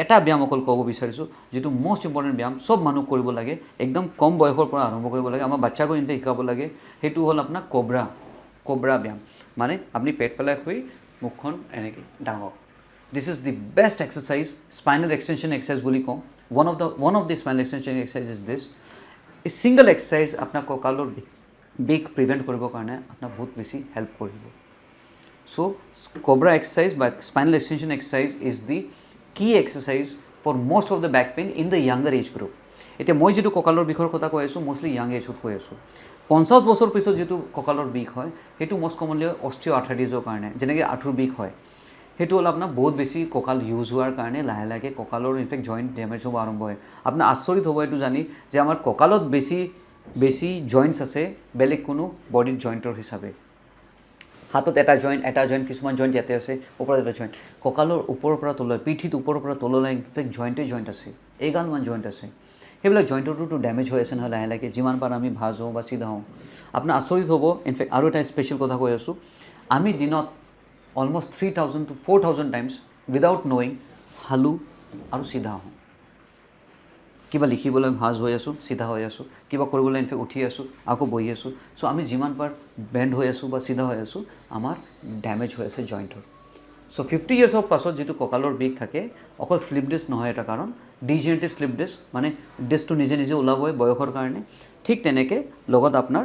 এটা ব্যায়াম অকল ক'ব বিচাৰিছোঁ যিটো মষ্ট ইম্পৰ্টেণ্ট ব্যায়াম চব মানুহ কৰিব লাগে একদম কম বয়সৰ পৰা আৰম্ভ কৰিব লাগে আমাৰ বাচ্চাকো ইনফেক্ট শিকাব লাগে সেইটো হ'ল আপোনাৰ কোব্ৰা ব্যায়াম মানে আপুনি পেট পেলাই শুই মুখখন এনেকৈ ডাঙৰ this is the best exercise spinal extension exercise বুলি কওঁ one of the spinal extension exercise is this a single exercise আপোনাৰ কঁকালৰ বিষ প্ৰিভেণ্ট কৰিবৰ কাৰণে আপোনাক বহুত বেছি হেল্প কৰিব so cobra exercise বা spinal extension exercise is the key exercise for most of the back pain in the younger age group এতিয়া মই যেটো কঁকালৰ বিষৰ কথা কৈ আছোঁ মোষ্টলি ইয়াং এজত কৈ আছোঁ 50 বছৰ পিছত যেটো কঁকালৰ বিষ হয় সেইটো মোষ্ট কমনলি অস্টিওআৰ্থ্ৰাইটিছৰ কাৰণে যেনেকৈ আঁঠুৰ বিষ হয় সেইটো হ'ল আপোনাৰ বহুত বেছি কঁকাল ইউজ হোৱাৰ কাৰণে লাহে লাহে কঁকালৰ ইনফেক্ট জইণ্ট ডেমেজ হ'ব আৰম্ভ হয় আপোনাৰ আচৰিত হ'ব এইটো জানি যে আমাৰ কঁকালত বেছি জইণ্টছ আছে বেলেগ কোনো বডিৰ জইণ্টৰ হিচাপে হাতত এটা জইণ্ট কিছুমান জইণ্ট ইয়াতে আছে ওপৰত এটা জইণ্ট কঁকালৰ ওপৰৰ পৰা তললৈ পিঠিত ওপৰৰ পৰা তললৈ ইনফেক্ট জইণ্ট আছে এগালমান জইণ্ট আছে সেইবিলাক জইণ্টৰটো ডেমেজ হৈ আছে নহয় লাহে লাহে যিমান পাৰ আমি ভাজ হওঁ বা চিধা হওঁ আপোনাৰ আচৰিত হ'ব ইনফেক্ট আৰু এটা স্পেচিয়েল কথা কৈ আছোঁ আমি দিনত almost 3,000 to 4,000 times without knowing হালু আৰু চিধা হওঁ কিবা লিখিবলৈ ভাজ হৈ আছোঁ চিধা হৈ আছোঁ কিবা কৰিবলৈ ইনফেক্ট উঠি আছোঁ আকৌ বহি আছোঁ চ' আমি যিমান পাৰ বেণ্ড হৈ আছোঁ বা চিধা হৈ আছোঁ আমাৰ ডেমেজ হৈ আছে জইণ্টৰ চ' 50 years পাছত যিটো কঁকালৰ বিষ থাকে অকল শ্লিপ ডিস্ক নহয় এটা কাৰণ ডিজেনেৰেটিভ শ্লিপ ডিস্ক মানে ডিস্কটো নিজে নিজে ওলাবই বয়সৰ কাৰণে ঠিক তেনেকৈ লগত আপোনাৰ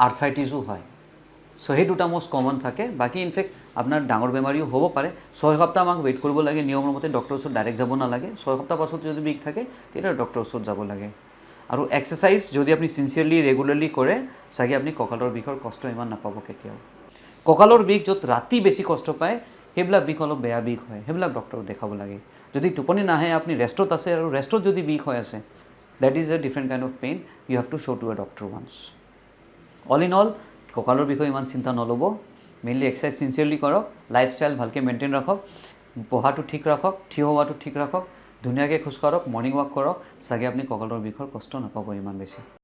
আৰ্থ্ৰাইটিছো হয় চ' সেই দুটা মষ্ট কমন থাকে বাকী ইনফেক্ট আপোনাৰ ডাঙৰ বেমাৰীও হ'ব পাৰে 6 সপ্তাহ আমাক ৱেইট কৰিব লাগে নিয়মৰ মতে ডক্টৰৰ ওচৰত ডাইৰেক্ট যাব নালাগে 6 সপ্তাহ পাছত যদি বিষ থাকে তেতিয়া ডক্টৰৰ ওচৰত যাব লাগে আৰু এক্সাৰচাইজ যদি আপুনি চিনচিয়াৰলি ৰেগুলাৰলি কৰে চাগে আপুনি কঁকালৰ বিষৰ কষ্ট ইমান নাপাব কেতিয়াও কঁকালৰ বিষ য'ত ৰাতি বেছি কষ্ট পায় সেইবিলাক বিষ অলপ বেয়া বিষ হয় সেইবিলাক ডক্টৰক দেখাব লাগে যদি টোপনি নাহে আপুনি ৰেষ্টত আছে আৰু ৰেষ্টত যদি বিষ হৈ আছে that is a different kind of pain you have to show' to a doctor once all in all কঁকালৰ বিষয়ে ইমান চিন্তা নল'ব মেইনলি এক্সাৰচাইজ চিনচিয়াৰলি কৰক লাইফষ্টাইল ভালকৈ মেইনটেইন ৰাখক বহাটো ঠিক ৰাখক থিয় হোৱাটো ঠিক ৰাখক ধুনীয়াকৈ খোজকাঢ়ক মৰ্ণিং ৱাক কৰক চাগে আপুনি কঁকালৰ বিষৰ কষ্ট নাপাব ইমান বেছি